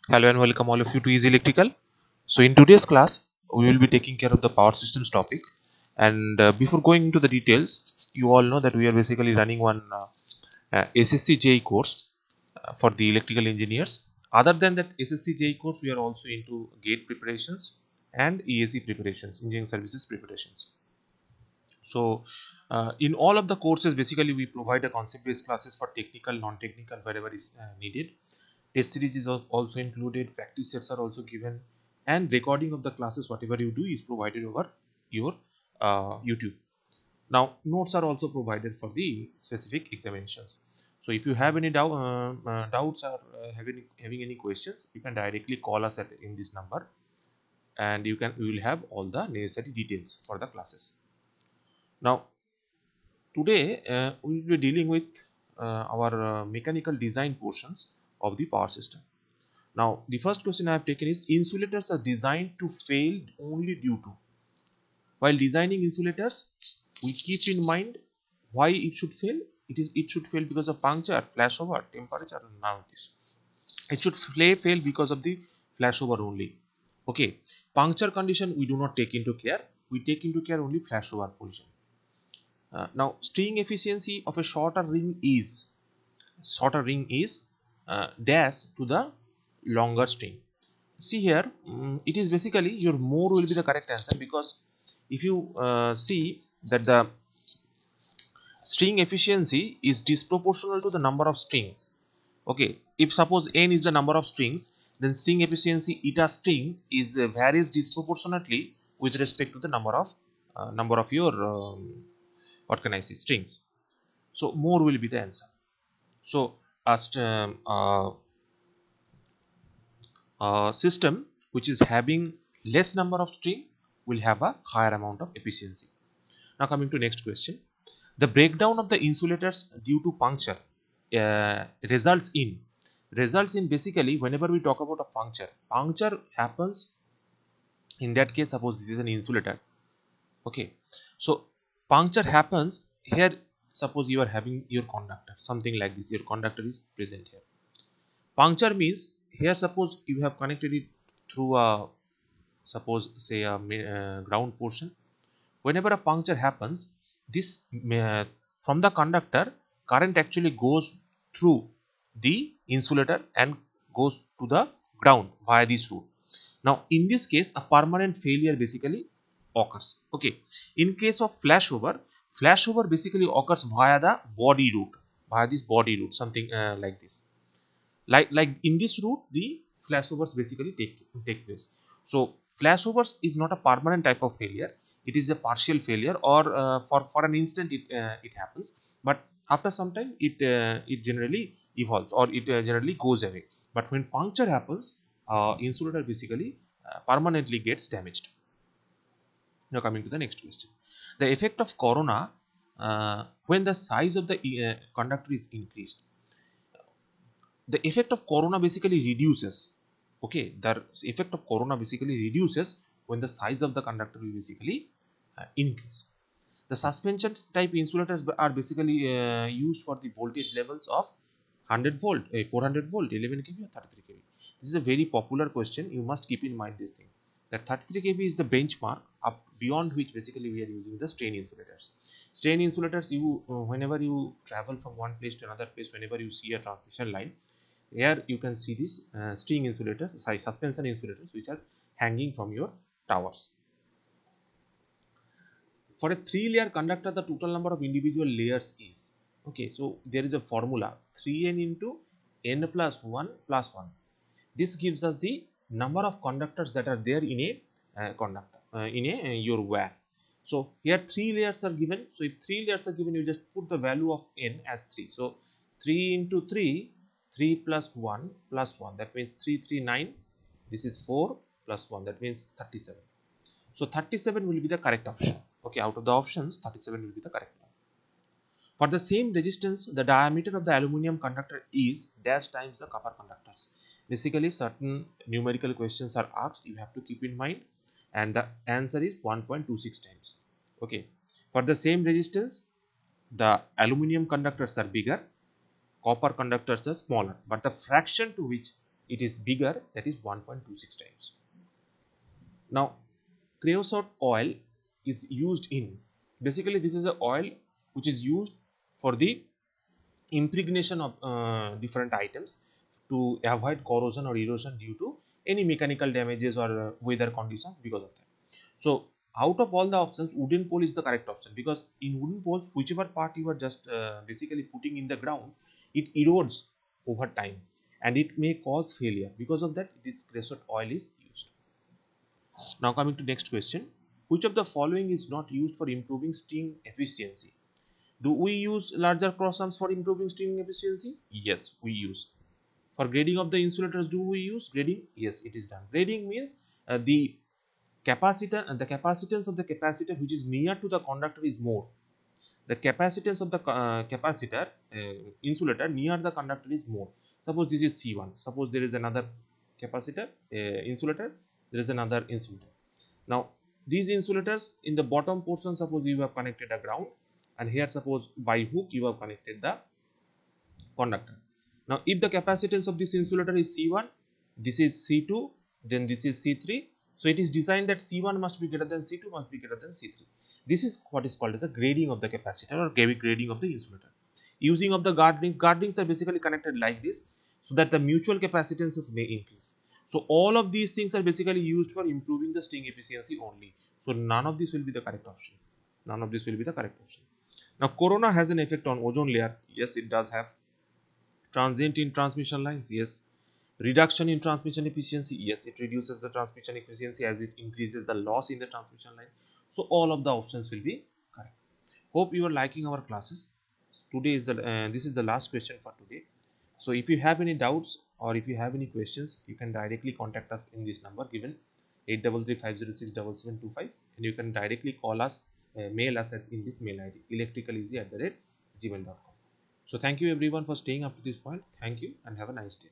Hello and welcome all of you to Easy Electrical. So in today's class, we will be taking care of the power systems topic. And before going into the details, you all know that we are basically running one SSC JEE course for the electrical engineers. Other than that SSC JEE course, we are also into GATE preparations and EAC preparations, engineering services preparations. So in all of the courses, basically we provide a concept-based classes for technical, non-technical, wherever is needed. Test series is also included, practice sets are also given, and recording of the classes whatever you do is provided over your YouTube. Now notes are also provided for the specific examinations. So if you have any doubts or having any questions, you can directly call us in this number, and we will have all the necessary details for the classes. Now today we will be dealing with our mechanical design portions of the power system. Now, the first question I have taken is insulators are designed to fail only due to. While designing insulators, we keep in mind why it should fail. It should fail because of puncture, flashover, temperature, and none of this. It should fail because of the flashover only. Okay, puncture condition we do not take into care. We take into care only flashover position. Now, string efficiency of a shorter ring is dash to the longer string. See here, it is basically your more will be the correct answer, because if you see that the string efficiency is disproportional to the number of strings. Okay, if suppose n is the number of strings, then string efficiency eta string is varies disproportionately with respect to the number of your what can I say, strings. So more will be the answer. So a system which is having less number of string will have a higher amount of efficiency. Now coming to next question, the breakdown of the insulators due to puncture results in basically whenever we talk about a puncture happens. In that case, suppose this is an insulator. Okay, so puncture happens here. Suppose you are having your conductor, something like this, your conductor is present here. Puncture means here suppose you have connected it through a, suppose say a ground portion. Whenever a puncture happens, this from the conductor current actually goes through the insulator and goes to the ground via this route. Now in this case a permanent failure basically occurs. Okay, in case of flashover basically occurs via the body route, via this body route, something like this. Like in this route the flashovers basically take place. So flashovers is not a permanent type of failure, it is a partial failure, or for an instant it happens, but after some time it generally evolves, or it generally goes away. But when puncture happens, insulator basically permanently gets damaged. Now coming to the next question, the effect of corona when the size of the conductor is increased. The effect of corona basically reduces. Okay, the effect of corona basically reduces when the size of the conductor will basically increase. The suspension type insulators are basically used for the voltage levels of 100 volt, 400 volt, 11 kV or 33 kV. This is a very popular question, you must keep in mind this thing, that 33 kV is the benchmark up beyond which basically we are using the strain insulators. Strain insulators, you whenever you travel from one place to another place, whenever you see a transmission line, here you can see these string insulators, sorry, suspension insulators, which are hanging from your towers. For a 3-layer conductor, the total number of individual layers is, okay, so there is a formula, 3n into n plus 1 plus 1. This gives us the number of conductors that are there in a conductor, in a your wire. So here 3 layers are given, so if 3 layers are given, you just put the value of n as 3. So 3 into 3, 3 plus 1 plus 1, that means 339. This is 4 plus 1, that means 37. So 37 will be the correct option. Okay, out of the options 37 will be the correct one. For the same resistance, the diameter of the aluminum conductor is dash times the copper conductors. Basically certain numerical questions are asked, you have to keep in mind, and the answer is 1.26 times. Okay, for the same resistance, the aluminum conductors are bigger, copper conductors are smaller, but the fraction to which it is bigger, that is 1.26 times. Now creosote oil is used in, basically this is a oil which is used for the impregnation of different items to avoid corrosion or erosion due to any mechanical damages or weather conditions because of that. So out of all the options, wooden pole is the correct option, because in wooden poles, whichever part you are just basically putting in the ground, it erodes over time and it may cause failure. Because of that, this creosote oil is used. Now coming to next question, which of the following is not used for improving sting efficiency? Do we use larger cross arms for improving sting efficiency? Yes, we use. For grading of the insulators, do we use grading? Yes, it is done. Grading means the capacitor and the capacitance of the capacitor which is near to the conductor is more. The capacitance of the capacitor insulator near the conductor is more. Suppose this is C1. Suppose there is another capacitor insulator. There is another insulator. Now these insulators in the bottom portion, suppose you have connected a ground, and here suppose by hook you have connected the conductor. Now if the capacitance of this insulator is C1, this is C2, then this is C3. So it is designed that C1 must be greater than C2 must be greater than C3. This is what is called as a grading of the capacitor or grading of the insulator. Using of the guard rings are basically connected like this so that the mutual capacitances may increase. So all of these things are basically used for improving the sting efficiency only. So none of this will be the correct option. None of this will be the correct option. Now corona has an effect on ozone layer. Yes, it does have. Transient in transmission lines, yes. Reduction in transmission efficiency, yes, it reduces the transmission efficiency as it increases the loss in the transmission line. So all of the options will be correct. Hope you are liking our classes. Today is the this is the last question for today. So if you have any doubts or if you have any questions, you can directly contact us in this number given 8335067725, and you can directly call us, mail us in this mail id electricaleasy@gmail.com. So thank you everyone for staying up to this point. Thank you and have a nice day.